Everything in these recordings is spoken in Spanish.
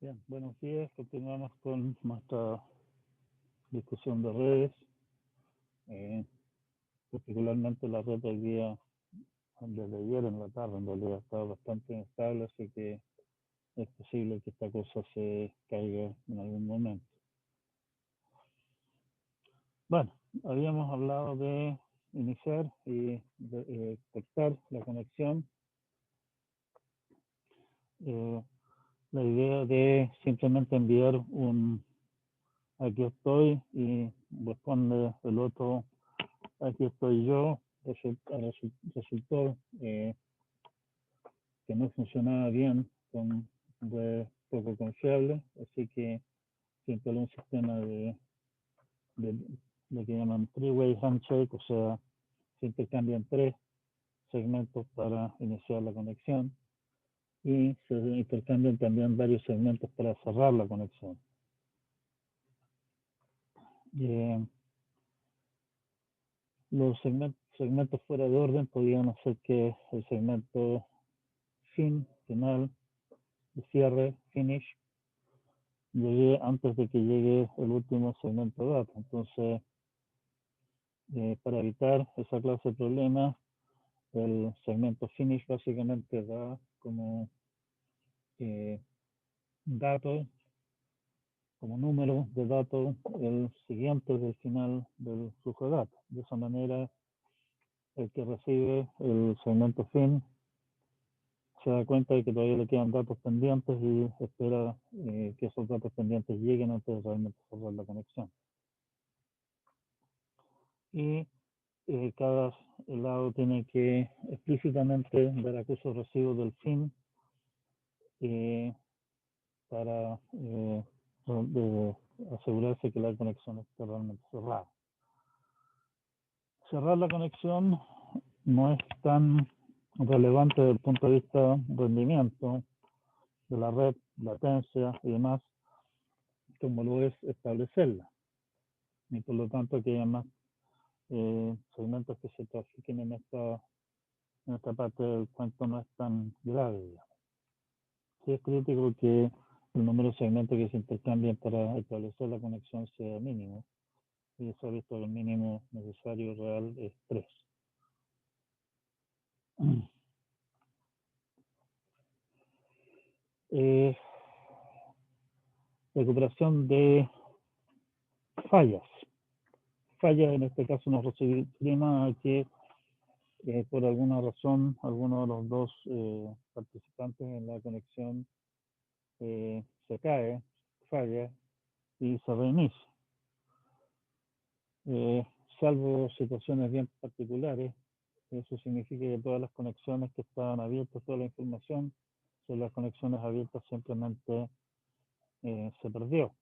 Bien, buenos días. Continuamos con nuestra discusión de redes, eh, particularmente la red del día, desde ayer en la tarde, en realidad está bastante inestable, así que es posible que esta cosa se caiga en algún momento. Bueno, habíamos hablado de iniciar y de, cortar la conexión. La idea de simplemente enviar un aquí estoy y responde el otro aquí estoy yo, resultó que no funcionaba bien con red poco confiable, así que se instaló un sistema de lo que llaman three-way handshake, o sea, se intercambian 3 segmentos para iniciar la conexión y se intercambian también varios segmentos para cerrar la conexión. Los segmentos fuera de orden podían hacer que el segmento final, de cierre, finish, llegue antes de que llegue el último segmento de datos. Entonces, para evitar esa clase de problemas, el segmento finish básicamente da como datos, como número de datos, el siguiente del final del flujo de datos. De esa manera, el que recibe el segmento fin se da cuenta de que todavía le quedan datos pendientes y espera que esos datos pendientes lleguen antes de realmente cerrar la conexión. Y cada lado tiene que explícitamente dar acuso recibo del fin para asegurarse que la conexión esté realmente cerrada. Cerrar la conexión no es tan relevante desde el punto de vista de rendimiento de la red, latencia y demás, como lo es establecerla. Y por lo tanto que haya más segmentos que se trafiquen en esta parte del cuento no es tan grave, digamos. Sí es crítico que el número de segmentos que se intercambian para establecer la conexión sea mínimo. Y se ha visto que el mínimo necesario real es 3. Recuperación de fallas. Fallas en este caso nos referimos a que por alguna razón alguno de los dos participantes en la conexión se cae, falla y se reinicia. Salvo situaciones bien particulares, eso significa que todas las conexiones que estaban abiertas, toda la información sobre las conexiones abiertas simplemente se perdió.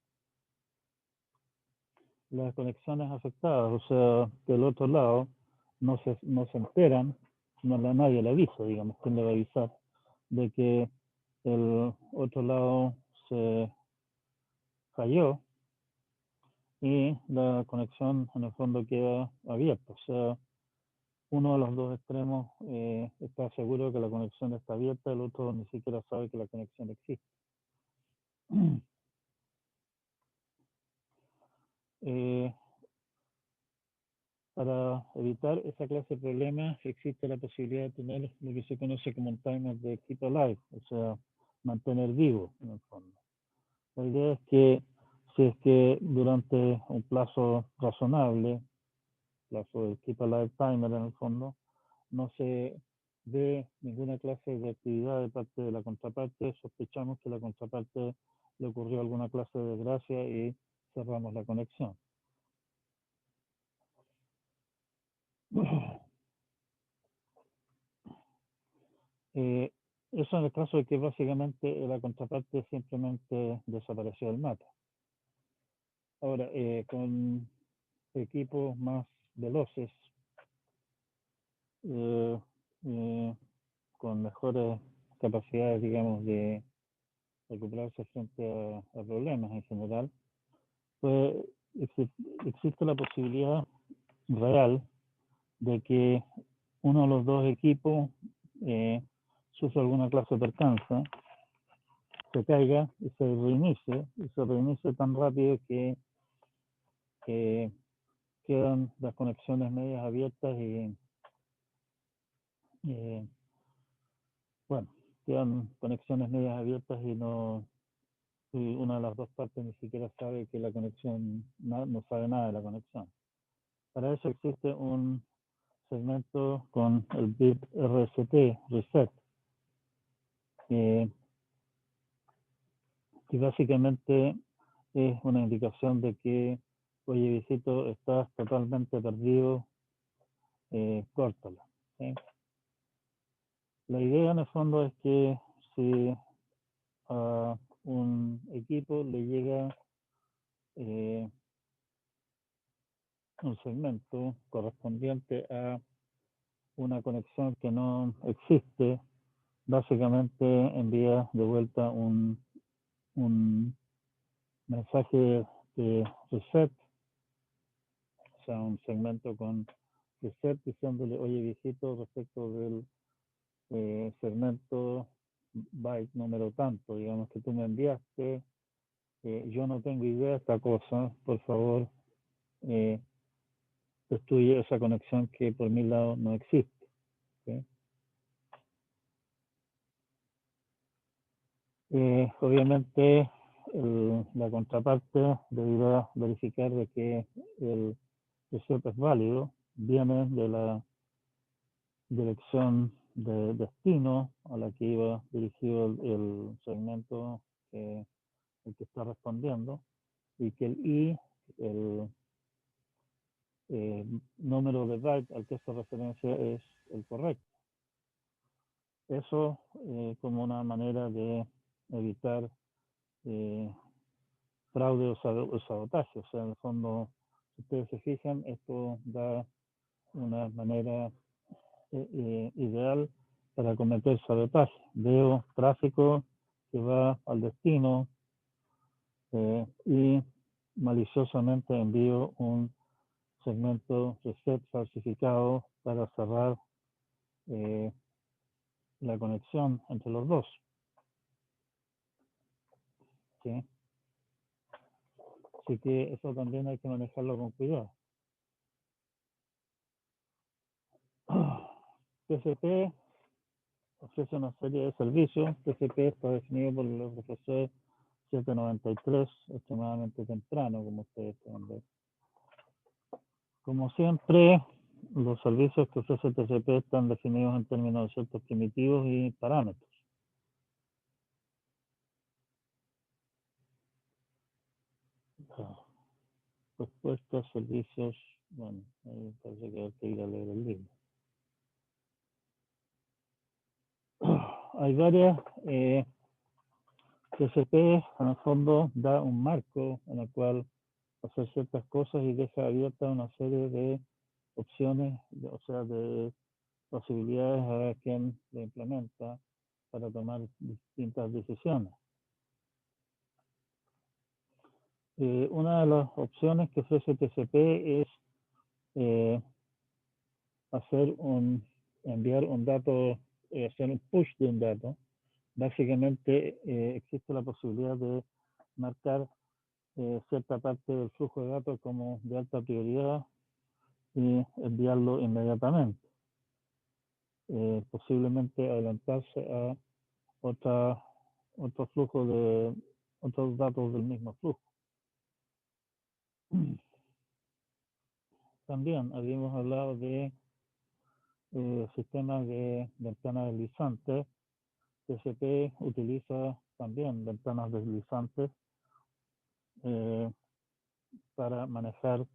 Las conexiones afectadas, o sea, del otro lado, no se enteran, nadie le avisa, digamos, ¿quién le va a avisar? De que el otro lado se falló y la conexión en el fondo queda abierta. O sea, uno de los dos extremos está seguro de que la conexión está abierta, el otro ni siquiera sabe que la conexión existe. Para evitar esa clase de problemas existe la posibilidad de tener lo que se conoce como un timer de keep alive, o sea, mantener vivo en el fondo. La idea es que si es que durante un plazo razonable, plazo del keep alive timer en el fondo, no se ve ninguna clase de actividad de parte de la contraparte, sospechamos que la contraparte le ocurrió alguna clase de desgracia y cerramos la conexión. Eso en el caso de que básicamente la contraparte simplemente desapareció del mapa. Ahora, con equipos más veloces, con mejores capacidades, digamos, de recuperarse frente a problemas en general, pues existe la posibilidad real de que uno de los dos equipos sufra alguna clase de percance se caiga y se reinicie tan rápido que quedan las conexiones medias abiertas y bueno, quedan conexiones medias abiertas y una de las dos partes ni siquiera sabe que la conexión, no sabe nada de la conexión. Para eso existe un segmento con el bit RST, reset, que básicamente es una indicación de que, oye, visito, estás totalmente perdido, córtala. ¿Sí? La idea en el fondo es que si a un equipo le llega un segmento correspondiente a una conexión que no existe, básicamente envía de vuelta un mensaje de reset, o sea, un segmento con reset diciéndole, oye, visito respecto del segmento byte número tanto, digamos que tú me enviaste, yo no tengo idea de esta cosa, por favor, destruye esa conexión que por mi lado no existe. ¿Sí? Obviamente la contraparte deberá verificar de que el reset es válido, viene de la dirección de destino a la que iba dirigido el segmento el que está respondiendo y que el número de byte al que hace referencia es el correcto. Eso como una manera de evitar fraude o sabotaje. O sea, en el fondo, si ustedes se fijan, esto da una manera ideal para cometer sabotaje. Veo tráfico que va al destino y maliciosamente envío un segmento reset falsificado para cerrar la conexión entre los dos. ¿Sí? Así que eso también hay que manejarlo con cuidado. TCP ofrece una serie de servicios. TCP está definido por el profesor 793, extremadamente temprano, como ustedes pueden ver. Como siempre, los servicios que ofrece TCP están definidos en términos de ciertos primitivos y parámetros. Respuestas, servicios, bueno, parece que hay que ir a leer el libro. Hay varias TCP, en el fondo, da un marco en el cual hacer ciertas cosas y deja abierta una serie de opciones, o sea, de posibilidades a quien lo implementa para tomar distintas decisiones. Una de las opciones que ofrece TCP es enviar un dato, hacer un push de un dato. Básicamente existe la posibilidad de marcar cierta parte del flujo de datos como de alta prioridad y enviarlo inmediatamente. Posiblemente adelantarse a otro flujo de otros datos del mismo flujo. También habíamos hablado de sistemas de ventanas deslizantes. TCP utiliza también ventanas deslizantes para manejar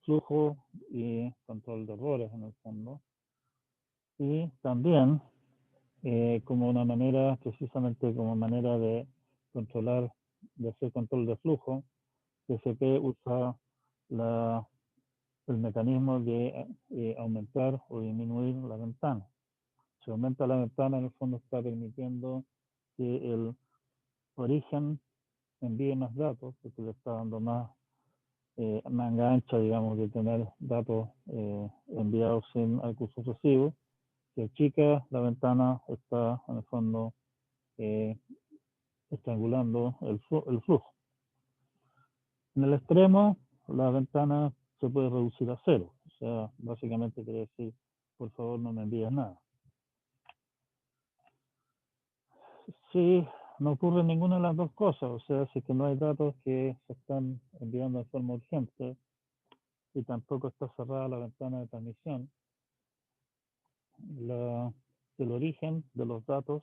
flujo y control de errores en el fondo. Y también como una manera, precisamente como manera de controlar, de hacer control de flujo, TCP usa el mecanismo de aumentar o disminuir la ventana. Si aumenta la ventana, en el fondo está permitiendo que el origen envíe más datos, porque le está dando más manga ancha, digamos, de tener datos enviados sin acuse recibo. Si achica la ventana, está en el fondo estrangulando el flujo. En el extremo, la ventana se puede reducir a cero. O sea, básicamente quiere decir, por favor, no me envíes nada. Si no ocurre ninguna de las dos cosas, o sea, si que no hay datos que se están enviando de forma urgente y tampoco está cerrada la ventana de transmisión, el origen de los datos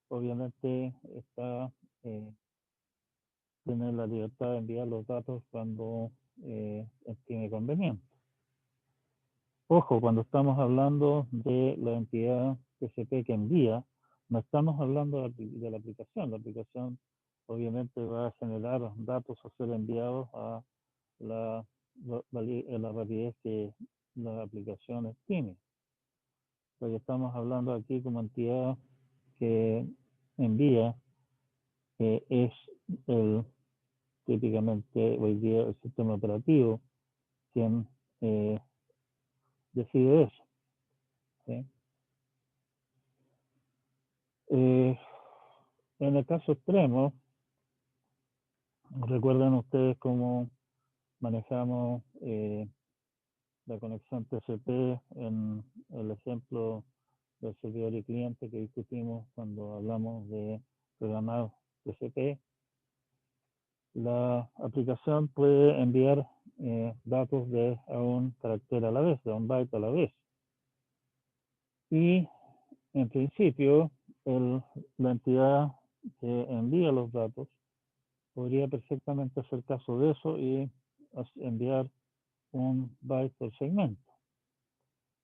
obviamente está tiene la libertad de enviar los datos cuando estime conveniente. Ojo, cuando estamos hablando de la entidad TCP que envía, no estamos hablando de la aplicación. La aplicación obviamente va a generar datos a ser enviados a la rapidez que la aplicación estime. Lo que estamos hablando aquí como entidad que envía es típicamente hoy día el sistema operativo quien decide eso. ¿Sí? En el caso extremo, recuerden ustedes cómo manejamos la conexión TCP en el ejemplo del servidor y cliente que discutimos cuando hablamos de programar TCP. La aplicación puede enviar datos a un carácter a la vez, de un byte a la vez. Y en principio, la entidad que envía los datos podría perfectamente hacer caso de eso y enviar un byte por segmento,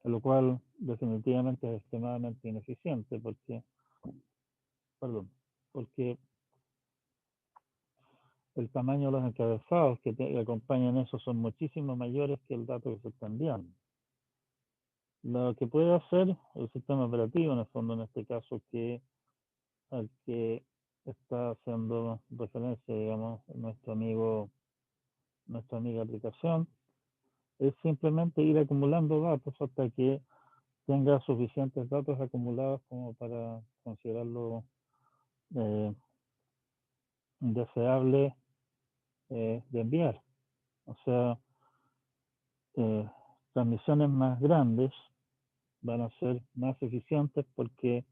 lo cual definitivamente es extremadamente ineficiente porque el tamaño de los encabezados que acompañan eso son muchísimo mayores que el dato que se está enviando. Lo que puede hacer el sistema operativo, en el fondo, en este caso, al que está haciendo referencia, digamos, nuestra amiga aplicación, es simplemente ir acumulando datos hasta que tenga suficientes datos acumulados como para considerarlo deseable de enviar. O sea, transmisiones más grandes van a ser más eficientes porque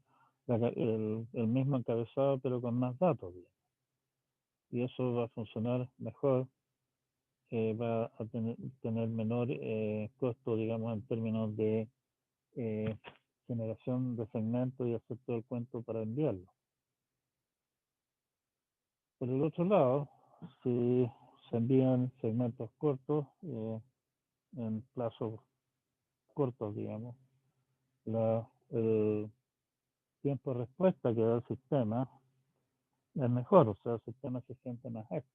el mismo encabezado pero con más datos. Y eso va a funcionar mejor, va a tener menor costo, digamos, en términos de generación de segmentos y hacer todo el cuento para enviarlo. Por el otro lado, si se envían segmentos cortos, en plazos cortos, digamos, el tiempo de respuesta que da el sistema es mejor, o sea, el sistema se siente más ágil.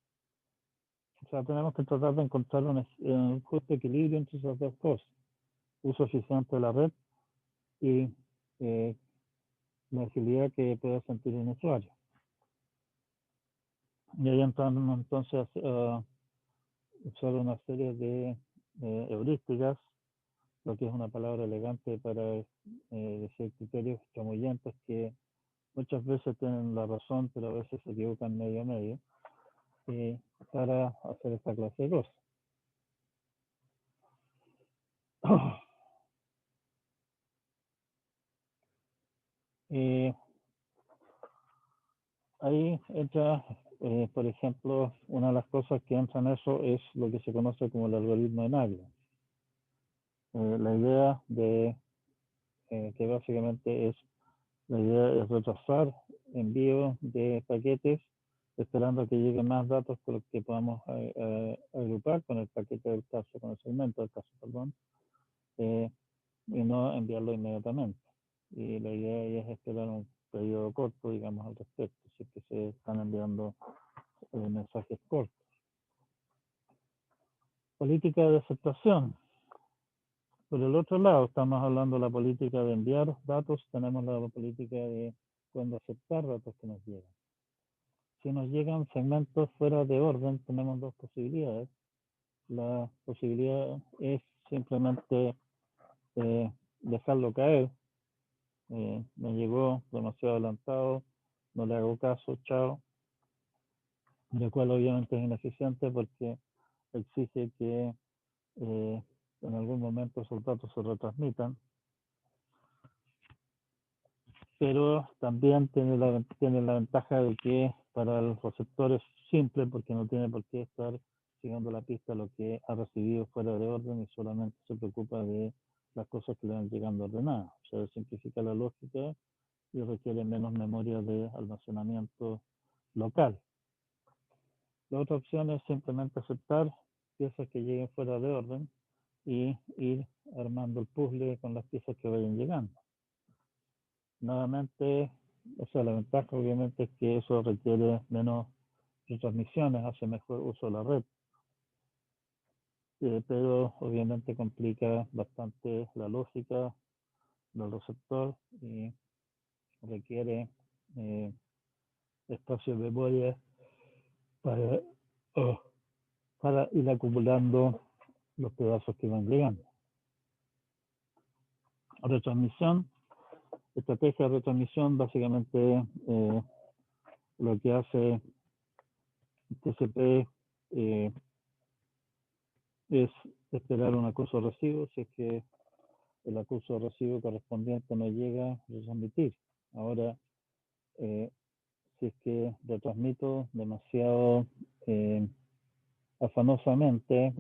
O sea, tenemos que tratar de encontrar un justo equilibrio entre esas dos cosas. Uso eficiente de la red y la agilidad que pueda sentir un usuario. Y ahí entramos entonces a usar una serie de heurísticas, lo que es una palabra elegante para decir criterios chamullantes que muchas veces tienen la razón, pero a veces se equivocan medio a medio, para hacer esta clase de cosas. Ahí entra, por ejemplo, una de las cosas que entra en eso es lo que se conoce como el algoritmo de Nagle. La idea de que básicamente la idea es retrasar envío de paquetes esperando a que lleguen más datos con los que podamos agrupar con el paquete del caso, con el segmento del caso, perdón, y no enviarlo inmediatamente. Y la idea es esperar un periodo corto, digamos, al respecto, si es que se están enviando mensajes cortos. Política de aceptación. Por el otro lado, estamos hablando de la política de enviar datos, tenemos la política de cuando aceptar datos que nos llegan. Si nos llegan segmentos fuera de orden, tenemos dos posibilidades. La posibilidad es simplemente dejarlo caer. Me llegó demasiado adelantado, no le hago caso, chao. lo cual obviamente es ineficiente porque exige que en algún momento esos datos se retransmitan, pero también tiene la ventaja de que para el receptor es simple porque no tiene por qué estar siguiendo la pista lo que ha recibido fuera de orden y solamente se preocupa de las cosas que le van llegando ordenadas. O sea, simplifica la lógica y requiere menos memoria de almacenamiento local. La otra opción es simplemente aceptar piezas que lleguen fuera de orden y ir armando el puzzle con las piezas que vayan llegando. Nuevamente, o sea, la ventaja obviamente es que eso requiere menos retransmisiones, hace mejor uso de la red, pero obviamente complica bastante la lógica del receptor y requiere eh, espacio de memoria para, oh, para ir acumulando los pedazos que van llegando. Retransmisión, estrategia de retransmisión, básicamente lo que hace TCP es esperar un acuso recibo. Si es que el acuso recibo correspondiente no llega a retransmitir. Ahora, si es que retransmito demasiado afanosamente,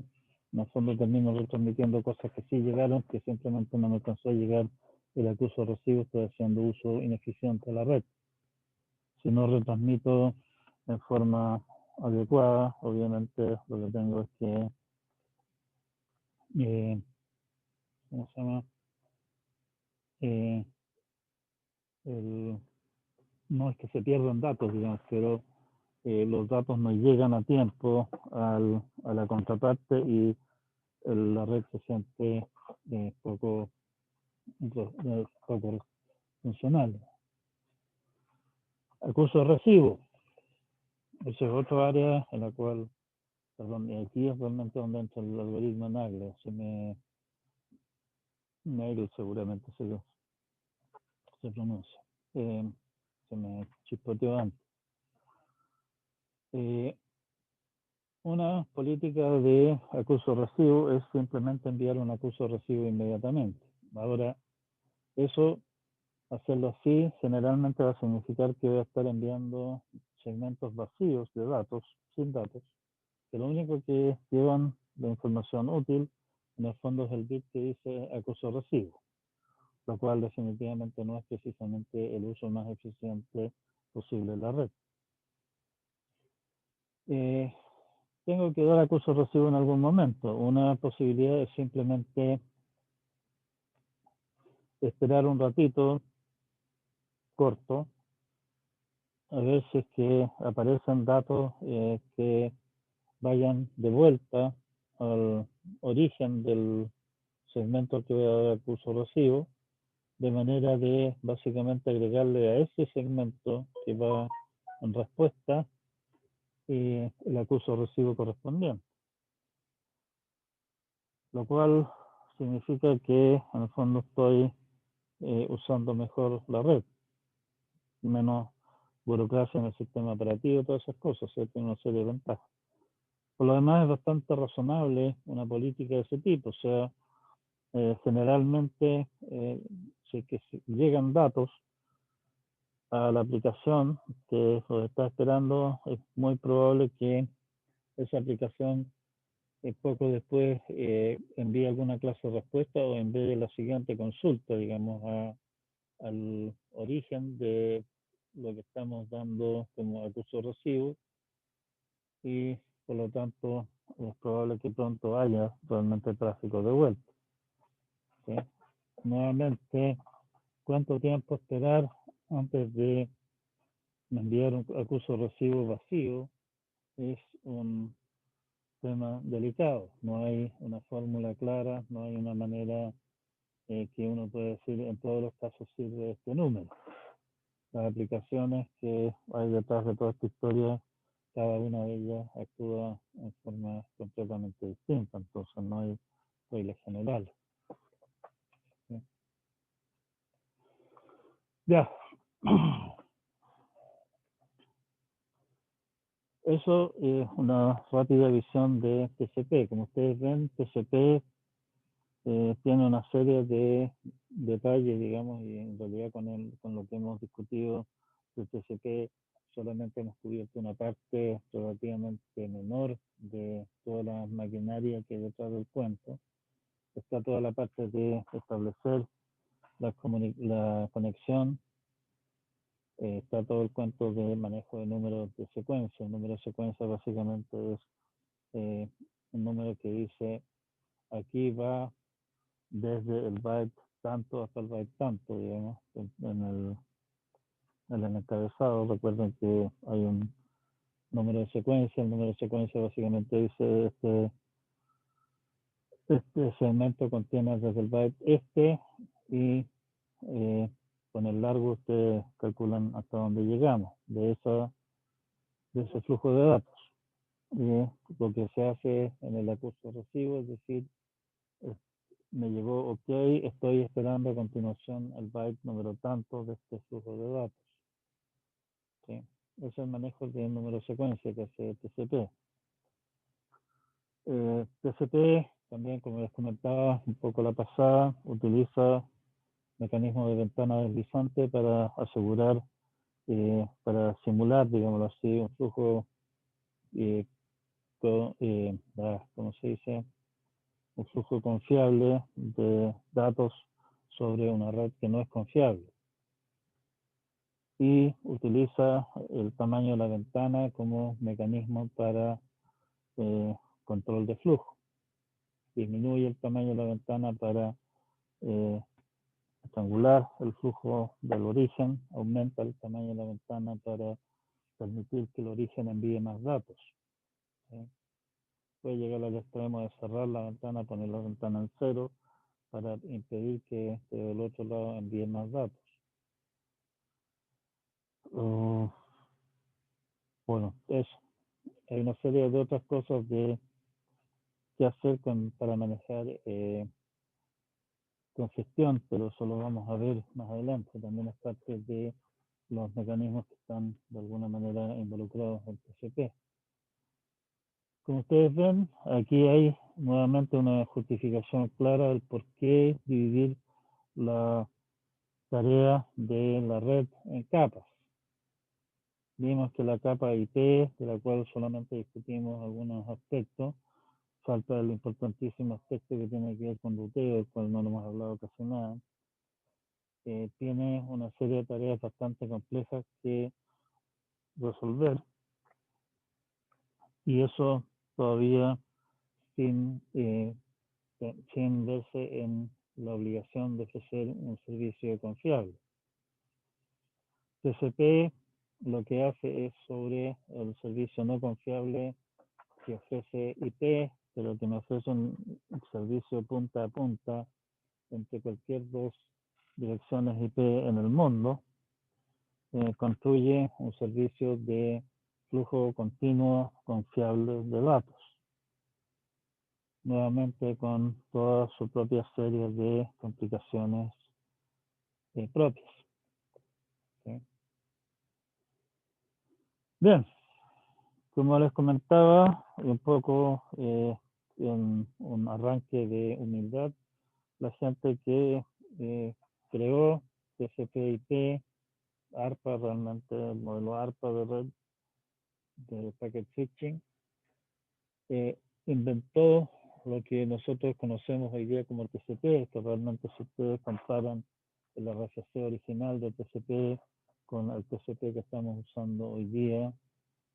en el fondo termino retransmitiendo cosas que sí llegaron, que simplemente no me alcanzó a llegar el acuso recibo, estoy haciendo uso ineficiente de la red. Si no retransmito en forma adecuada, obviamente lo que tengo es que ¿cómo se llama? No es que se pierdan datos, digamos, pero los datos no llegan a tiempo a la contraparte y la red se siente poco funcional. Acuso de recibo. Esa es otra área en la cual, perdón, y aquí es realmente donde entra el algoritmo Nagle. Nagle seguramente se pronuncia. Se me chispoteó antes. Una política de acuso recibo es simplemente enviar un acuso recibo inmediatamente. Ahora, eso, hacerlo así, generalmente va a significar que voy a estar enviando segmentos vacíos de datos, sin datos, que lo único que llevan de información útil, en el fondo es el bit que dice acuso recibo, lo cual definitivamente no es precisamente el uso más eficiente posible de la red. Tengo que dar acuso recibo en algún momento. Una posibilidad es simplemente esperar un ratito corto a ver si es que aparecen datos que vayan de vuelta al origen del segmento que voy a dar acuso recibo, de manera de básicamente agregarle a ese segmento que va en respuesta el acuso recibo correspondiente, lo cual significa que en el fondo estoy usando mejor la red, menos burocracia en el sistema operativo, todas esas cosas, tiene una serie de ventajas. Por lo demás es bastante razonable una política de ese tipo, o sea, generalmente si que llegan datos a la aplicación que los está esperando, es muy probable que esa aplicación poco después envíe alguna clase de respuesta o envíe la siguiente consulta, digamos, al origen de lo que estamos dando como acuso recibo y por lo tanto es probable que pronto haya realmente tráfico de vuelta. ¿Sí? Nuevamente, ¿cuánto tiempo esperar antes de enviar un acuso recibo vacío? Es un tema delicado. No hay una fórmula clara, no hay una manera que uno puede decir en todos los casos sirve este número. Las aplicaciones que hay detrás de toda esta historia, cada una de ellas actúa en forma completamente distinta, entonces no hay reglas generales. ¿Sí? Ya. Eso es una rápida visión de TCP. Como ustedes ven, TCP tiene una serie de detalles, digamos, y en realidad con lo que hemos discutido de TCP solamente hemos cubierto una parte relativamente menor de toda la maquinaria que hay detrás del cuento. Está toda la parte de establecer la conexión, está todo el cuento de manejo de números de secuencia. El número de secuencia básicamente es un número que dice aquí va desde el byte tanto hasta el byte tanto, digamos, en el encabezado. Recuerden que hay un número de secuencia. El número de secuencia básicamente dice este segmento contiene desde el byte y eh, con el largo ustedes calculan hasta dónde llegamos de ese flujo de datos. Y lo que se hace en el acuse recibo es decir, me llegó OK, estoy esperando a continuación el byte número tanto de este flujo de datos. ¿Sí? Ese es el manejo de número secuencia que hace TCP. TCP también, como les comentaba un poco la pasada, utiliza mecanismo de ventana deslizante para asegurar, para simular, digámoslo así, un flujo, ¿cómo se dice? Un flujo confiable de datos sobre una red que no es confiable. Y utiliza el tamaño de la ventana como mecanismo para control de flujo. Disminuye el tamaño de la ventana para estrangular el flujo del origen, aumenta el tamaño de la ventana para permitir que el origen envíe más datos. ¿Sí? Puede llegar al extremo de cerrar la ventana, poner la ventana en cero para impedir que del otro lado envíe más datos. Bueno, eso. Hay una serie de otras cosas de qué hacer para manejar congestión, pero eso lo vamos a ver más adelante. También es parte de los mecanismos que están de alguna manera involucrados en TCP. Como ustedes ven, aquí hay nuevamente una justificación clara del por qué dividir la tarea de la red en capas. Vimos que la capa IP, de la cual solamente discutimos algunos aspectos, falta el importantísimo aspecto que tiene que ver con ruteo, del cual no lo hemos hablado casi nada. Tiene una serie de tareas bastante complejas que resolver, y eso todavía sin verse en la obligación de ofrecer un servicio confiable. TCP lo que hace es sobre el servicio no confiable que ofrece IP, pero que me ofrece un servicio punta a punta entre cualquier dos direcciones IP en el mundo, construye un servicio de flujo continuo confiable de datos, nuevamente con toda su propia serie de complicaciones propias. ¿Sí? Bien, como les comentaba, un poco en un arranque de humildad, la gente que creó TCP/IP, ARPA, realmente el modelo ARPA de red de Packet Switching, inventó lo que nosotros conocemos hoy día como TCP, que realmente si ustedes comparan el RFC original de TCP con el TCP que estamos usando hoy día,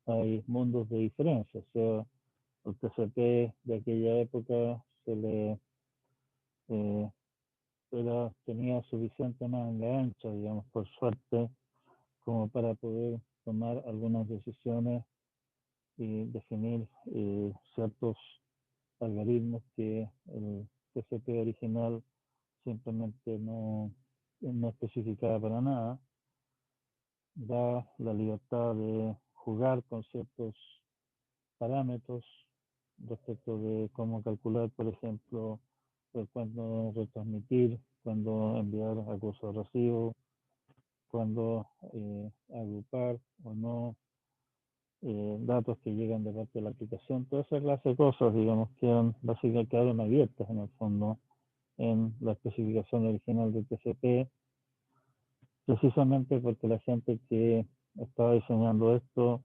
hay mundos de diferencia. O sea, el TCP de aquella época tenía suficiente manga ancha, digamos, por suerte, como para poder tomar algunas decisiones y definir ciertos algoritmos que el TCP original simplemente no especificaba para nada. Da la libertad de jugar con ciertos parámetros respecto de cómo calcular, por ejemplo, cuándo retransmitir, cuándo enviar acuse recibo, cuándo agrupar o no datos que llegan de parte de la aplicación, toda esa clase de cosas, digamos, básicamente quedaron abiertas en el fondo en la especificación original del TCP, precisamente porque la gente que estaba diseñando esto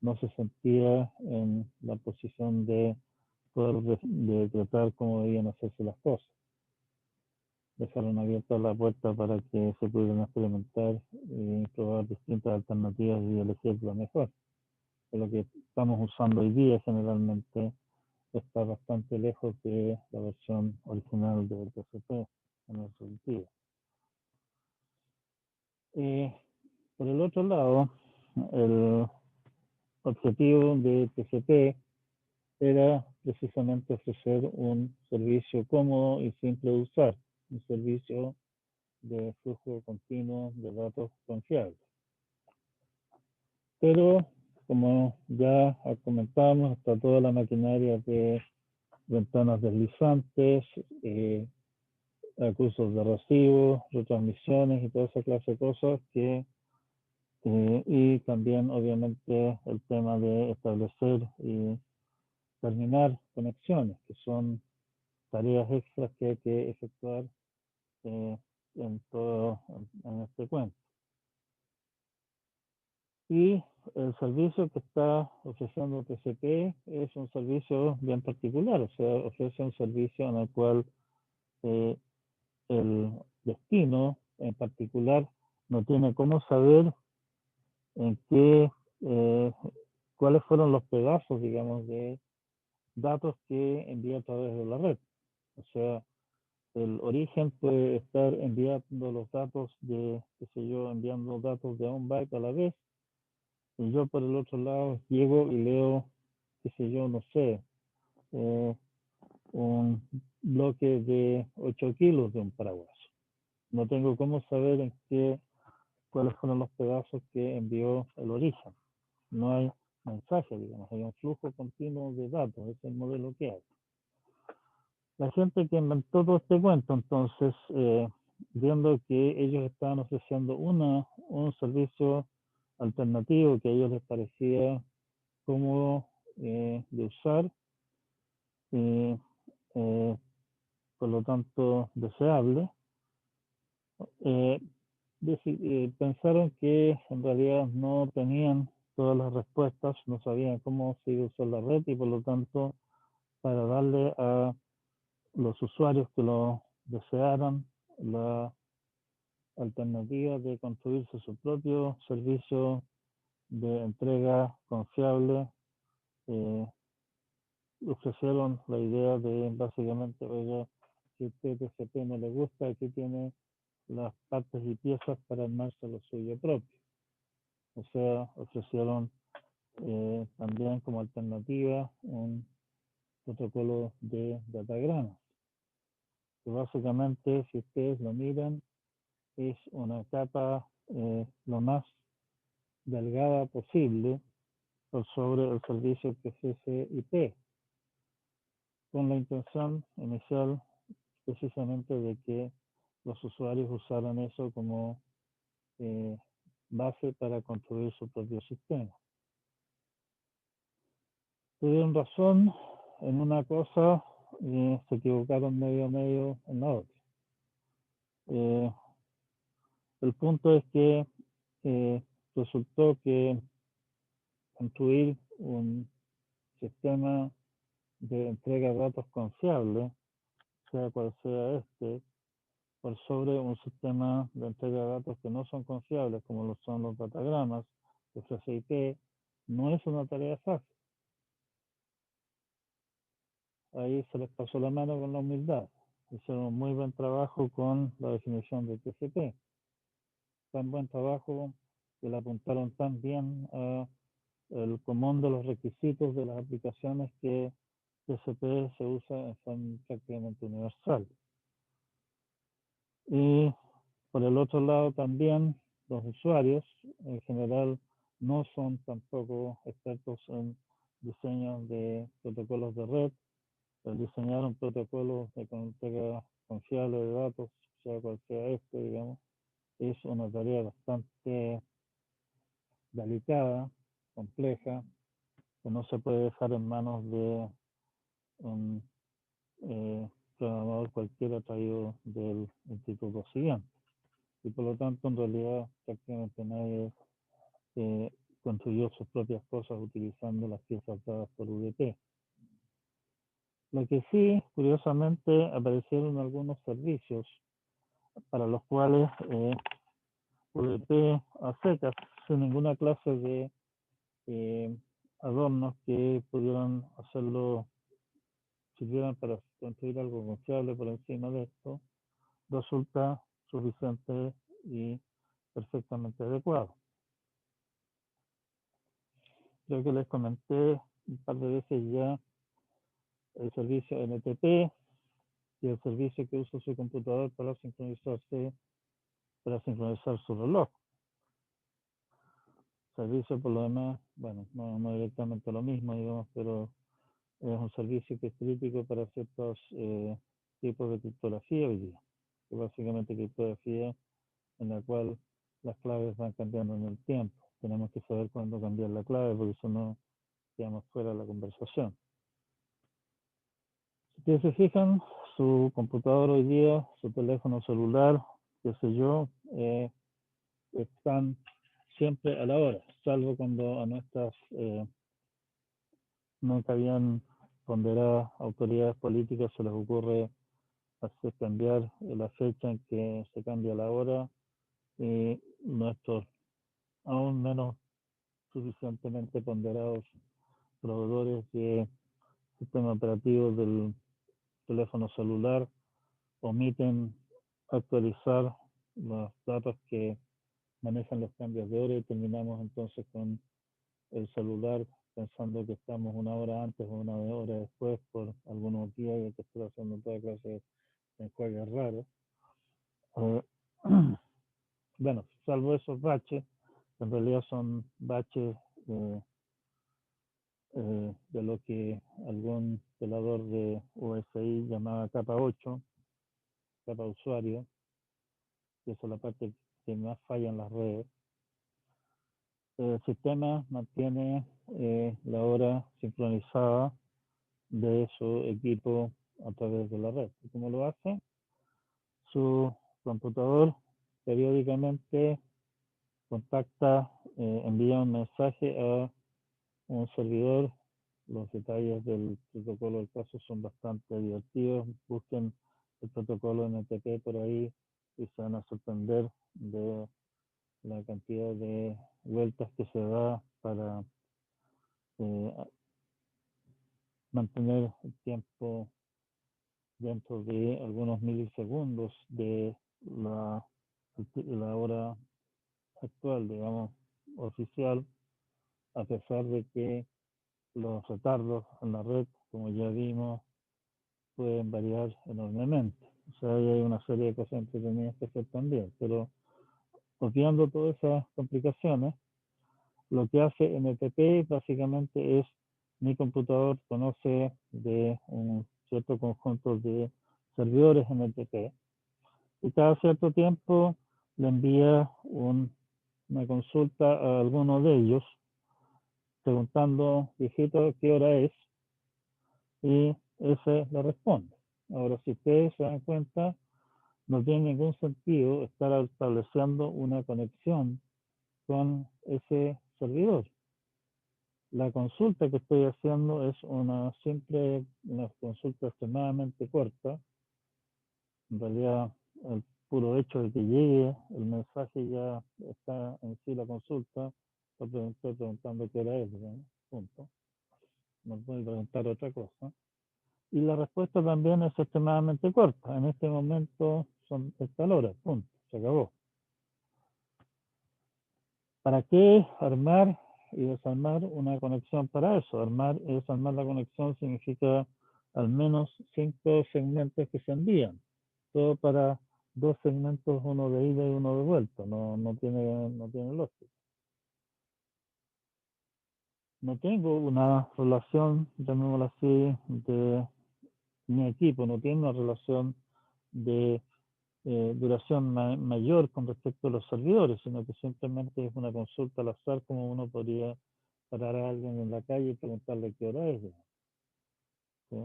no se sentía en la posición de poder decretar cómo debían hacerse las cosas. Dejaron abierta la puerta para que se pudieran experimentar y probar distintas alternativas y elegir la mejor. Lo que estamos usando hoy día generalmente está bastante lejos de la versión original del TCP en ese sentido. Por el otro lado, el objetivo de TCP era precisamente ofrecer un servicio cómodo y simple de usar, un servicio de flujo continuo de datos confiables. Pero, como ya comentábamos, está toda la maquinaria de ventanas deslizantes, acusos de recibo, retransmisiones y toda esa clase de cosas y también obviamente el tema de establecer y terminar conexiones, que son tareas extras que hay que efectuar en este cuento. Y el servicio que está ofreciendo TCP es un servicio bien particular, o sea, ofrece un servicio en el cual el destino en particular no tiene cómo saber en cuáles fueron los pedazos, digamos, de datos que envía a través de la red. O sea, el origen puede estar enviando los datos enviando datos de un byte a la vez, y yo por el otro lado llego y leo, no sé, un bloque de 8 kilos de un paraguas. No tengo cómo saber cuáles fueron los pedazos que envió el origen. No hay mensaje, digamos, hay un flujo continuo de datos, es el modelo que hay. La gente que inventó todo este cuento, entonces, viendo que ellos estaban ofreciendo un servicio alternativo que a ellos les parecía cómodo de usar, eh, por lo tanto deseable, pensaron que en realidad no tenían todas las respuestas, no sabían cómo se iba a usar la red y por lo tanto para darle a los usuarios que lo desearan la alternativa de construirse su propio servicio de entrega confiable, eh, ofrecieron la idea de básicamente, oiga, si a usted TCP no le gusta, aquí tiene las partes y piezas para armarse lo suyo propio. O sea, ofrecieron también como alternativa un protocolo de datagramas, que básicamente, si ustedes lo miran, es una capa lo más delgada posible por sobre el servicio TCP/IP, con la intención inicial precisamente de que los usuarios usaran eso como base para construir su propio sistema. Tuvieron razón en una cosa y se equivocaron medio a medio en la otra. El punto es que resultó que construir un sistema de entrega de datos confiable, sea cual sea por sobre un sistema de entrega de datos que no son confiables, como lo son los datagramas, los SIP, no es una tarea fácil. Ahí se les pasó la mano con la humildad. Hicieron un muy buen trabajo con la definición de TCP. Tan buen trabajo que le apuntaron tan bien a el común de los requisitos de las aplicaciones que TCP se usa en forma prácticamente universal. Y por el otro lado también los usuarios en general no son tampoco expertos en diseño de protocolos de red. El diseñar un protocolo de entrega confiable de datos, sea cual sea digamos, es una tarea bastante delicada compleja, que no se puede dejar en manos de un programador cualquiera traído del instituto siguiente. Y por lo tanto, en realidad, prácticamente nadie construyó sus propias cosas utilizando las piezas dadas por UDP. Lo que sí, curiosamente, aparecieron algunos servicios para los cuales UDP a secas, sin ninguna clase de adornos que pudieran hacerlo, sirvieran para construir algo confiable por encima de esto, resulta suficiente y perfectamente adecuado. Creo que les comenté un par de veces ya el servicio NTP y el servicio que usa su computador para sincronizar su reloj. Servicio por lo demás, bueno, no directamente lo mismo, digamos, pero es un servicio que es crítico para ciertos tipos de criptografía hoy día, que básicamente criptografía en la cual las claves van cambiando en el tiempo. Tenemos que saber cuándo cambiar la clave, porque si no quedamos fuera de la conversación. Si ustedes se fijan, su computador hoy día, su teléfono celular, qué sé yo, están siempre a la hora, salvo cuando a nuestras nunca habían ponderadas autoridades políticas se les ocurre hacer cambiar la fecha en que se cambia la hora y nuestros aún menos suficientemente ponderados proveedores de sistema operativo del teléfono celular omiten actualizar los datos que manejan los cambios de hora y terminamos entonces con el celular pensando que estamos una hora antes o una hora después por algunos días y que estoy haciendo toda clase de enjuagues raros. Bueno, salvo esos baches, en realidad son baches de lo que algún pelador de USI llamaba capa 8, capa usuario, que es la parte que más falla en las redes. El sistema mantiene la hora sincronizada de su equipo a través de la red. ¿Y cómo lo hace? Su computador periódicamente contacta, envía un mensaje a un servidor. Los detalles del protocolo del caso son bastante divertidos. Busquen el protocolo NTP por ahí y se van a sorprender de la cantidad de vueltas que se da para mantener el tiempo dentro de algunos milisegundos de la hora actual, digamos, oficial, a pesar de que los retardos en la red, como ya vimos, pueden variar enormemente. O sea, ahí hay una serie de cosas entretenidas que hacer también, pero obviando todas esas complicaciones, lo que hace NTP básicamente es mi computador conoce de un cierto conjunto de servidores NTP y cada cierto tiempo le envía una consulta a alguno de ellos preguntando, viejito, ¿qué hora es? Y ese le responde. Ahora, si ustedes se dan cuenta, no tiene ningún sentido estar estableciendo una conexión con ese servidor. La consulta que estoy haciendo es una consulta extremadamente corta. En realidad, el puro hecho de que llegue el mensaje ya está en sí la consulta. Estoy preguntando qué hora es, ¿no? Punto. No puedo preguntar otra cosa. Y la respuesta también es extremadamente corta. En este momento es tal hora, punto, se acabó. ¿Para qué armar y desarmar una conexión para eso? Armar y desarmar la conexión significa al menos 5 segmentos que se envían. Todo para 2 segmentos, uno de ida y uno de vuelta. No tiene lógica. No tengo una relación, llamémoslo así, de mi equipo, no tiene una relación de duración mayor con respecto a los servidores, sino que simplemente es una consulta al azar como uno podría parar a alguien en la calle y preguntarle qué hora es. ¿Sí?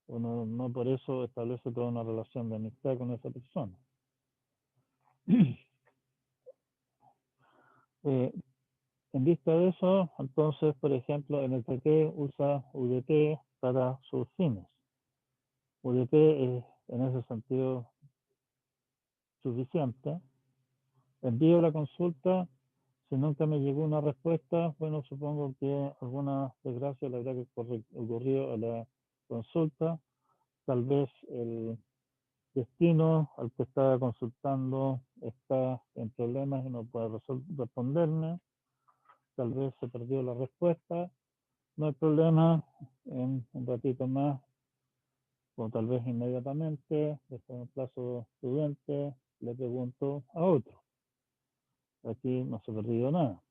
Uno no por eso establece toda una relación de amistad con esa persona. En vista de eso, entonces, por ejemplo, NTT usa UDP para sus fines. UDP es en ese sentido suficiente. Envío la consulta. Si nunca me llegó una respuesta, bueno, supongo que alguna desgracia le habrá ocurrido a la consulta. Tal vez el destino al que estaba consultando está en problemas y no puede responderme. Tal vez se perdió la respuesta. No hay problema, en un ratito más, o tal vez inmediatamente, después de un plazo prudente, le pregunto a otro. Aquí no se ha perdido nada.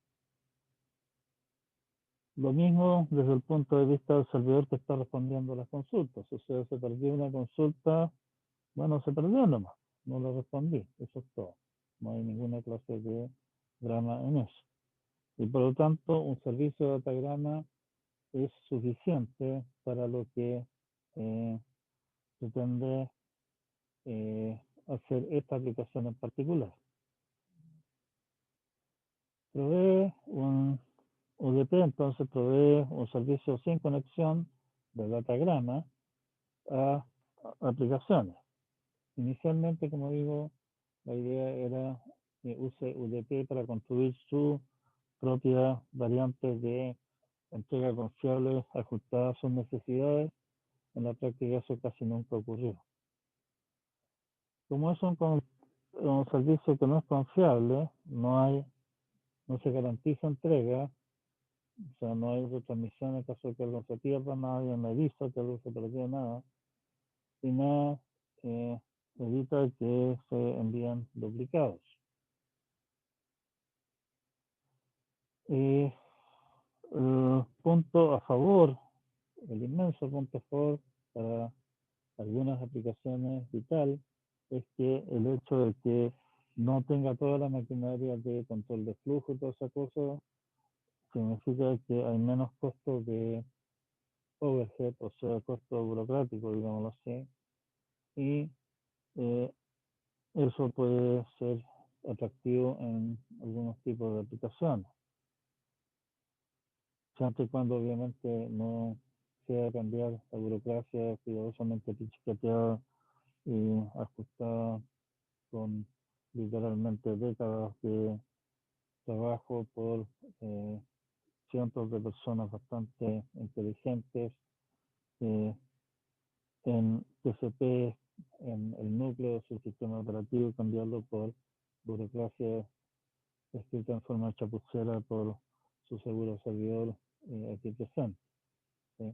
Lo mismo desde el punto de vista del servidor que está respondiendo a las consultas. O sea, se perdió una consulta, bueno, se perdió nomás, no le respondí, eso es todo. No hay ninguna clase de drama en eso. Y por lo tanto, un servicio de datagrama es suficiente para lo que pretende hacer esta aplicación en particular. Provee un UDP, entonces provee un servicio sin conexión de datagrama a aplicaciones. Inicialmente, como digo, la idea era que use UDP para construir su propia variante de entrega confiable ajustada a sus necesidades. En la práctica eso casi nunca ocurrió. Como es un servicio que no es confiable, no se garantiza entrega, o sea, no hay retransmisión en caso de que algo se pierda, nadie me avisa que algo se perdió, nada, y nada evita que se envíen duplicados. Y el punto a favor, el inmenso punto a favor para algunas aplicaciones vital, es que el hecho de que no tenga toda la maquinaria de control de flujo y toda esa cosa, significa que hay menos costos de overhead, o sea, costo burocrático, digámoslo así, y eh, eso puede ser atractivo en algunos tipos de aplicaciones, siempre y cuando obviamente no sea cambiar la burocracia cuidadosamente pichicateada y ajustada con literalmente décadas de trabajo por cientos de personas bastante inteligentes en TCP, en el núcleo de su sistema operativo, y cambiarlo por burocracia escrita en forma chapucera por su seguro servidor aquí presente. ¿Sí?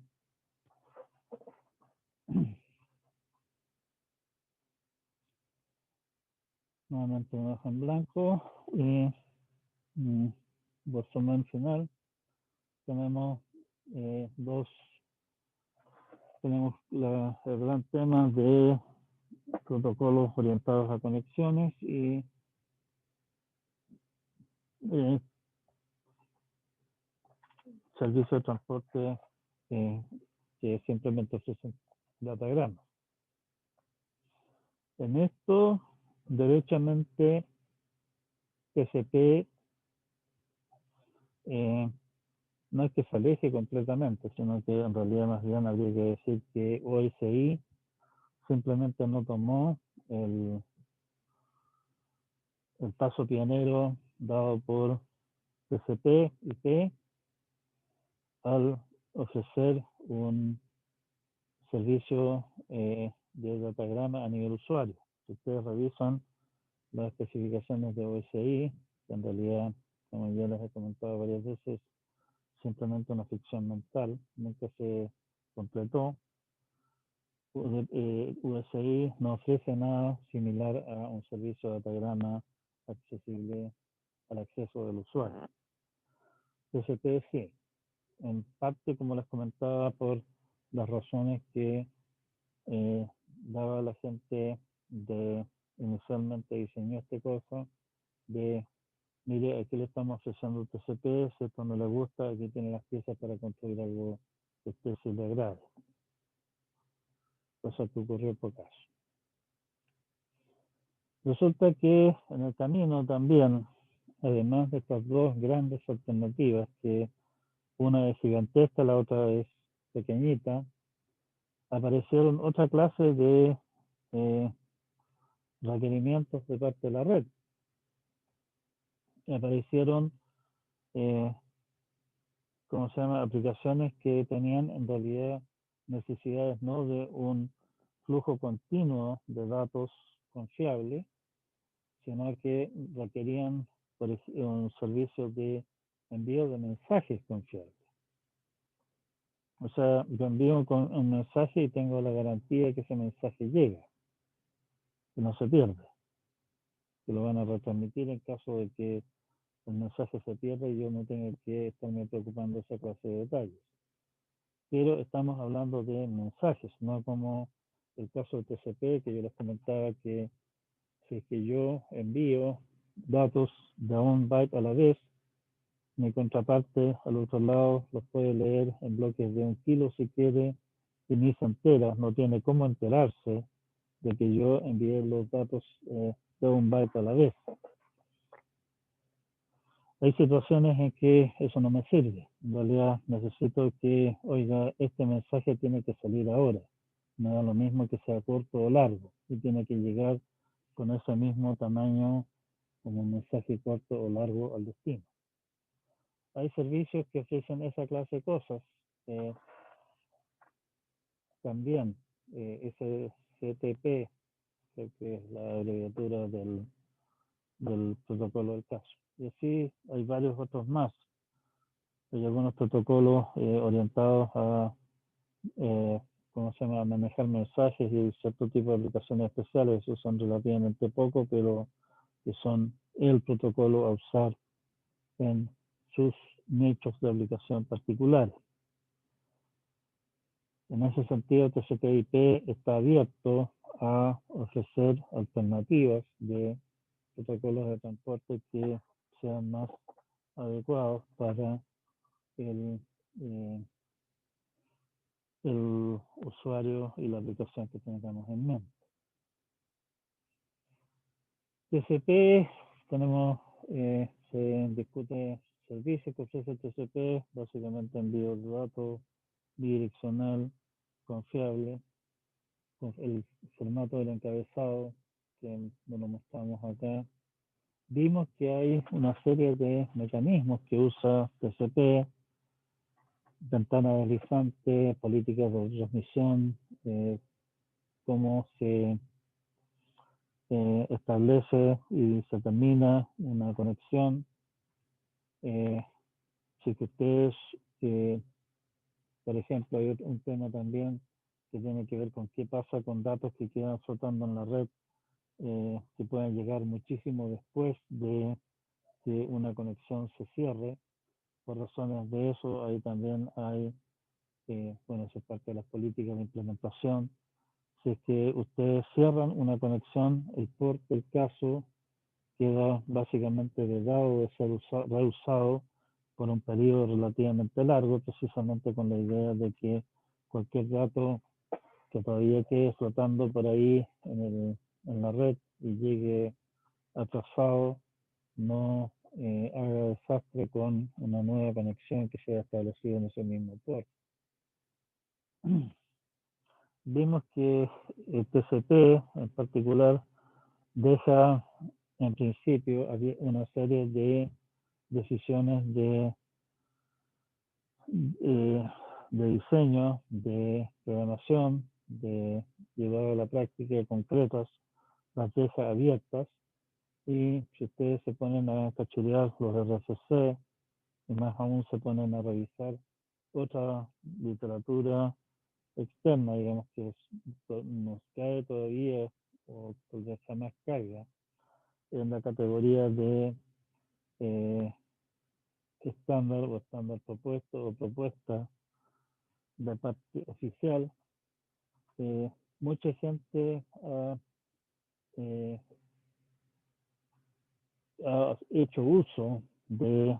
Nuevamente una hoja en blanco y resumen final. Tenemos tenemos el gran tema de protocolos orientados a conexiones y servicios de transporte que simplemente ofrecen datagramas. En esto, derechamente, TCP no es que se aleje completamente, sino que en realidad más bien habría que decir que OSI simplemente no tomó el paso pionero dado por TCP/IP al ofrecer un servicio de datagrama a nivel usuario. Si ustedes revisan las especificaciones de OSI, que en realidad, como ya les he comentado varias veces, simplemente una ficción mental, nunca se completó. USI no ofrece nada similar a un servicio de datagrama accesible al acceso del usuario. TCP sí, en parte, como les comentaba, por las razones que daba la gente inicialmente diseñó esta cosa de mire, aquí le estamos ofreciendo TCP, si esto no le gusta, aquí tiene las piezas para construir algo que a usted sí le agrade. Cosa que ocurrió por caso. Resulta que en el camino también, además de estas dos grandes alternativas, que una es gigantesca, la otra es pequeñita, aparecieron otra clase de requerimientos de parte de la red. Aparecieron, ¿cómo se llama?, aplicaciones que tenían en realidad necesidades no de un flujo continuo de datos confiable, sino que requerían un servicio de envío de mensajes confiables. O sea, yo envío un mensaje y tengo la garantía de que ese mensaje llega, que no se pierde, que lo van a retransmitir en caso de que el mensaje se pierda y yo no tenga que estarme preocupando de esa clase de detalles. Pero estamos hablando de mensajes, no como el caso de TCP, que yo les comentaba que si es que yo envío datos de un byte a la vez, mi contraparte al otro lado los puede leer en bloques de 1 kilo si quiere, y ni se entera, no tiene cómo enterarse de que yo envié los datos de 1 byte a la vez. Hay situaciones en que eso no me sirve. En realidad necesito que, oiga, este mensaje tiene que salir ahora. Me da lo mismo que sea corto o largo. Y tiene que llegar con ese mismo tamaño como un mensaje corto o largo al destino. Hay servicios que ofrecen esa clase de cosas. También SCTP, que es la abreviatura del protocolo del caso. Y así hay varios otros más. Hay algunos protocolos orientados a, ¿cómo se llama?, a manejar mensajes y cierto tipo de aplicaciones especiales. Esos son relativamente pocos, pero que son el protocolo a usar en sus nichos de aplicación particulares. En ese sentido, TCP/IP está abierto a ofrecer alternativas de protocolos de transporte que sean más adecuados para el usuario y la aplicación que tengamos en mente. TCP, tenemos, se discute servicios que ofrece TCP, básicamente envío de datos bidireccional, confiable, con el formato del encabezado que lo mostramos acá. Vimos que hay una serie de mecanismos que usa TCP, ventana deslizante, políticas de transmisión, cómo se establece y se termina una conexión. Si que ustedes, por ejemplo, hay un tema también que tiene que ver con qué pasa con datos que quedan flotando en la red, que pueden llegar muchísimo después de que una conexión se cierre. Por razones de eso, ahí también hay, bueno, eso es parte de las políticas de implementación. Si es que ustedes cierran una conexión, el port del caso queda básicamente vedado de ser reusado por un periodo relativamente largo, precisamente con la idea de que cualquier dato que todavía quede flotando por ahí en la red y llegue atrasado no haga desastre con una nueva conexión que sea establecida en ese mismo puerto. Vimos que el TCP en particular deja en principio una serie de decisiones de diseño, de programación, de llevar a la práctica concretas, las deja abiertas. Y si ustedes se ponen a cachurear los RFC y más aún se ponen a revisar otra literatura externa, digamos, que nos cae todavía o todavía jamás caiga en la categoría de estándar o estándar propuesto o propuesta de parte oficial, mucha gente ha ha hecho uso de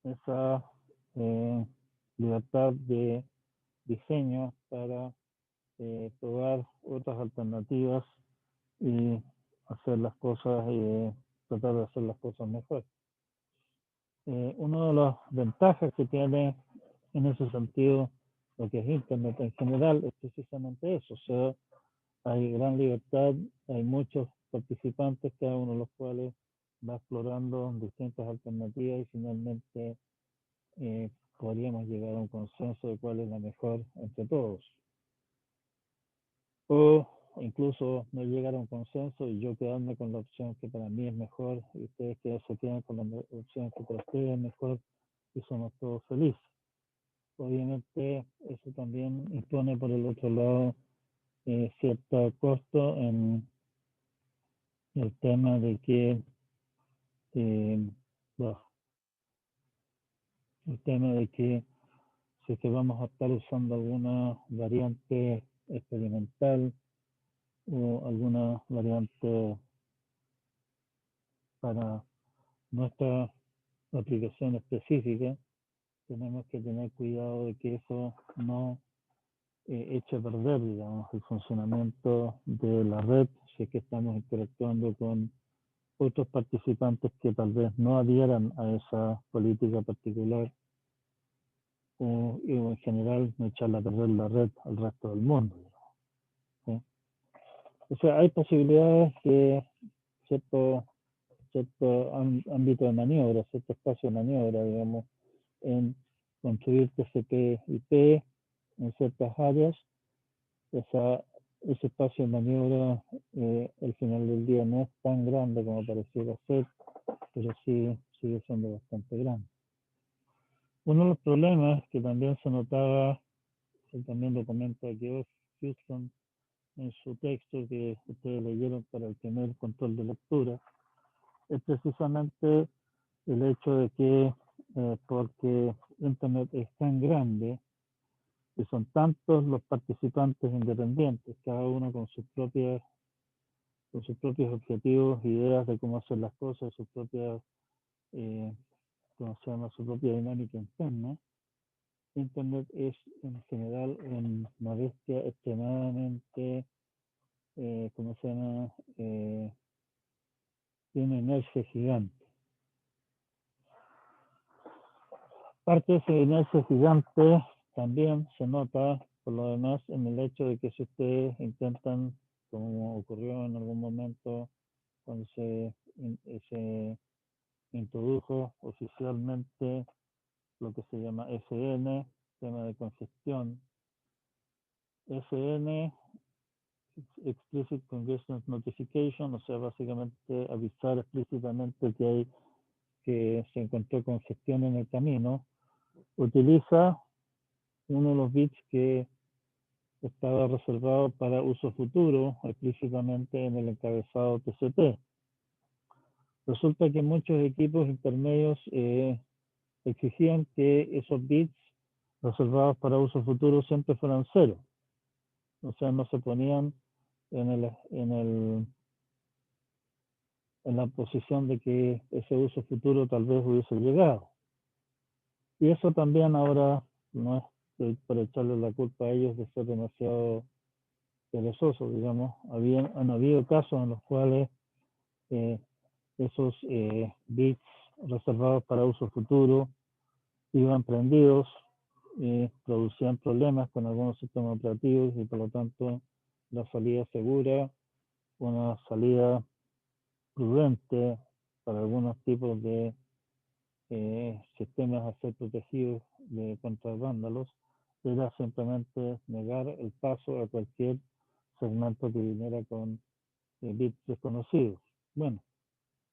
esa libertad de diseño para probar otras alternativas y hacer las cosas, tratar de hacer las cosas mejor. Una de las ventajas que tiene en ese sentido lo que es Internet en general es precisamente eso, o sea, hay gran libertad, hay muchos participantes, cada uno de los cuales va explorando distintas alternativas y finalmente podríamos llegar a un consenso de cuál es la mejor entre todos. O incluso no llegar a un consenso y yo quedarme con la opción que para mí es mejor y ustedes que se quedan con la opción que para ustedes es mejor y somos todos felices. Obviamente eso también impone por el otro lado cierto costo en el tema de que bueno, el tema de que si es que vamos a estar usando alguna variante experimental o alguna variante para nuestra aplicación específica, tenemos que tener cuidado de que eso no eche a perder, digamos, el funcionamiento de la red si es que estamos interactuando con otros participantes que tal vez no adhieran a esa política particular o en general no echarle a perder la red al resto del mundo. ¿Sí? O sea, hay posibilidades de cierto ámbito de maniobra, cierto espacio de maniobra, digamos, en construir TCP/IP en ciertas áreas. Ese espacio de maniobra al final del día no es tan grande como pareciera ser, pero sí sigue siendo bastante grande. Uno de los problemas que también se notaba, también lo comenta Geoff Hudson en su texto que ustedes leyeron para el primer control de lectura, es precisamente el hecho de que porque Internet es tan grande y son tantos los participantes independientes, cada uno con sus propios objetivos, ideas de cómo hacer las cosas, sus propias, ¿cómo se llama? Su propia dinámica interna. Internet es en general una bestia extremadamente, ¿cómo se llama? Tiene una inercia gigante. Parte de esa inercia gigante también se nota, por lo demás, en el hecho de que si ustedes intentan, como ocurrió en algún momento cuando se introdujo oficialmente lo que se llama FN, tema de congestión. FN, Explicit Congestion Notification, o sea, básicamente avisar explícitamente que se encontró congestión en el camino, utiliza uno de los bits que estaba reservado para uso futuro explícitamente en el encabezado TCP. Resulta que muchos equipos intermedios exigían que esos bits reservados para uso futuro siempre fueran 0. O sea, no se ponían en la posición de que ese uso futuro tal vez hubiese llegado. Y eso también ahora no es para echarle la culpa a ellos de ser demasiado perezosos, digamos. Han habido casos en los cuales esos bits reservados para uso futuro iban prendidos, producían problemas con algunos sistemas operativos y por lo tanto la salida segura, una salida prudente para algunos tipos de sistemas a ser protegidos contra vándalos era simplemente negar el paso a cualquier segmento que viniera con bits desconocidos. Bueno,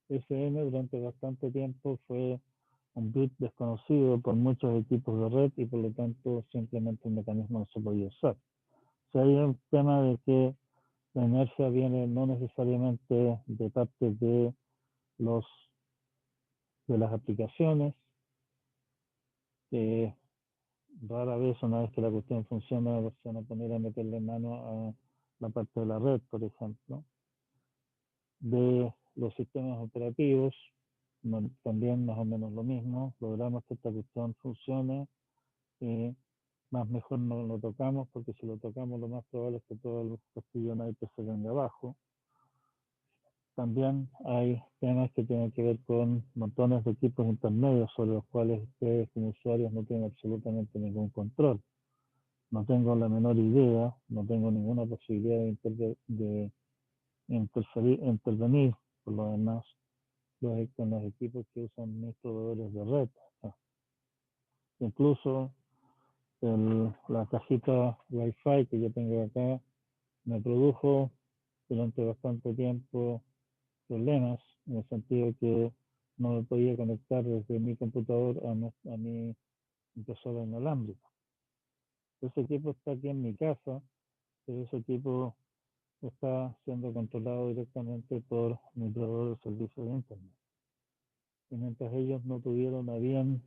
FN durante bastante tiempo fue un bit desconocido por muchos equipos de red y por lo tanto simplemente el mecanismo no se podía usar. O sea, hay un tema de que la inercia viene no necesariamente de parte de las aplicaciones. Rara vez, una vez que la cuestión funciona, se van a poner a meterle mano a la parte de la red, por ejemplo, de los sistemas operativos también más o menos lo mismo. Logramos que esta cuestión funcione. Más mejor no lo tocamos, porque si lo tocamos lo más probable es que todo el castillo naipes se venga abajo. También hay temas que tienen que ver con montones de equipos intermedios sobre los cuales ustedes como usuarios no tienen absolutamente ningún control. No tengo la menor idea, no tengo ninguna posibilidad de intervenir, por lo demás, con los equipos que usan mis proveedores de red. Incluso la cajita Wi-Fi que yo tengo acá me produjo durante bastante tiempo problemas, en el sentido que no me podía conectar desde mi computador a mi impresora inalámbrica. Ese equipo está aquí en mi casa, pero ese equipo está siendo controlado directamente por mi proveedor de servicios de Internet. Y mientras ellos no tuvieron a bien,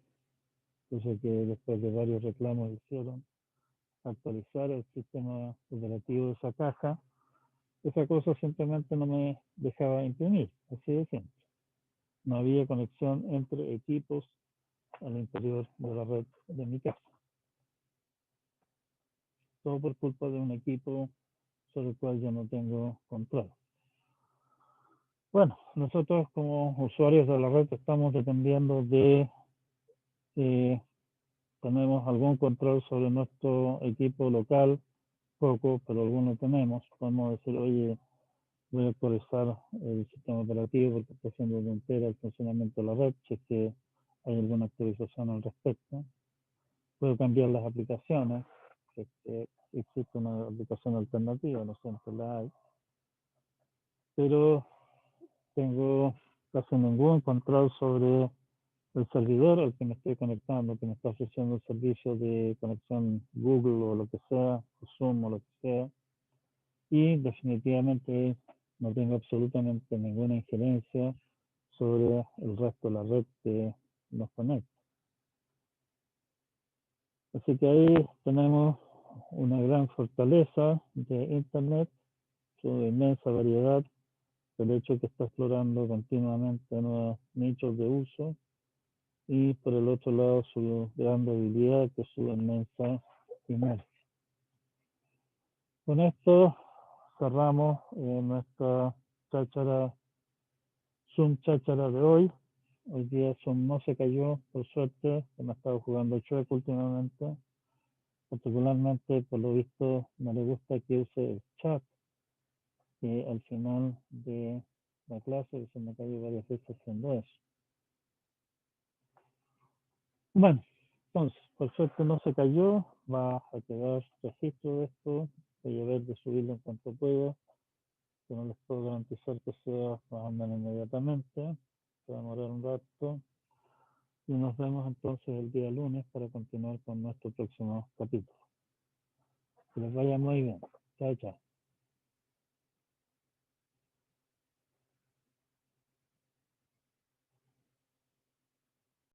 cosa que después de varios reclamos hicieron, actualizar el sistema operativo de esa caja, esa cosa simplemente no me dejaba imprimir, así de simple. No había conexión entre equipos al interior de la red de mi casa. Todo por culpa de un equipo sobre el cual yo no tengo control. Bueno, nosotros como usuarios de la red estamos dependiendo de tenemos algún control sobre nuestro equipo local, poco, pero alguno tenemos. Podemos decir, oye, voy a actualizar el sistema operativo porque está haciendo de entera el funcionamiento de la red, si es que hay alguna actualización al respecto. Puedo cambiar las aplicaciones, si es que existe una aplicación alternativa, no siempre la hay. Pero tengo casi ningún control sobre el servidor al que me estoy conectando, que me está ofreciendo el servicio de conexión Google o lo que sea, o Zoom o lo que sea. Y definitivamente no tengo absolutamente ninguna injerencia sobre el resto de la red que nos conecta. Así que ahí tenemos una gran fortaleza de Internet, su inmensa variedad, el hecho que está explorando continuamente nuevos nichos de uso, y por el otro lado su gran debilidad, que es su inmensa inercia. Con esto cerramos nuestra cháchara, Zoom cháchara de hoy. Hoy día Zoom no se cayó, por suerte, que me ha estado jugando chueco últimamente. Particularmente, por lo visto, no le gusta que use el chat, que al final de la clase se me cayó varias veces haciendo eso. Bueno, entonces, por suerte no se cayó, va a quedar registro de esto, voy a ver de subirlo en cuanto pueda, que no les puedo garantizar que sea más o menos inmediatamente, se va a demorar un rato, y nos vemos entonces el día lunes para continuar con nuestro próximo capítulo. Que les vaya muy bien. Chao, chao.